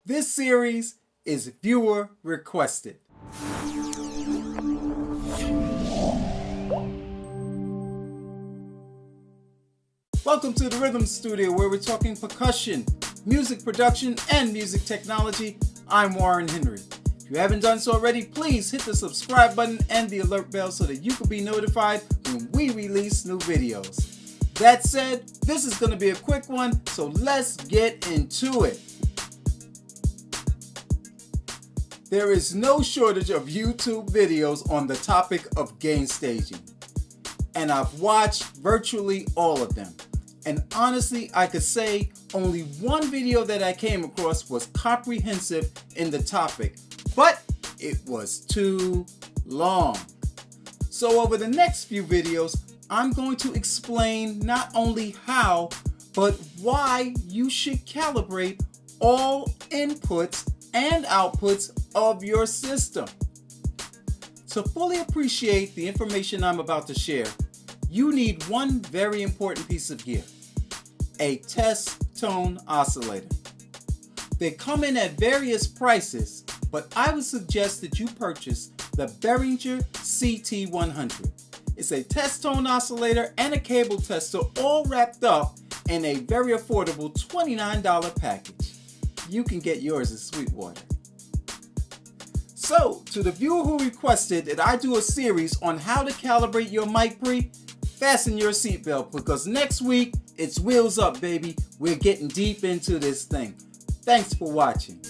This series is viewer requested. Welcome to the Rhythm Studio, where we're talking percussion, music production, and music technology. I'm Warren Henry. If you haven't done so already, please hit the subscribe button and the alert bell so that you can be notified when we release new videos. That said, this is going to be a quick one, so let's get into it. There is no shortage of YouTube videos on the topic of gain staging, and I've watched virtually all of them. And honestly, I could say only one video that I came across was comprehensive in the topic, but it was too long. So over the next few videos, I'm going to explain not only how, but why you should calibrate all inputs and outputs of your system. To fully appreciate the information I'm about to share, you need one very important piece of gear: a test tone oscillator. They come in at various prices, but I would suggest that you purchase the Behringer CT100. It's a test tone oscillator and a cable tester all wrapped up in a very affordable $29 package. You can get yours at Sweetwater. So, to the viewer who requested that I do a series on how to calibrate your mic pre, fasten your seatbelt, because next week it's wheels up, baby. We're getting deep into this thing. Thanks for watching.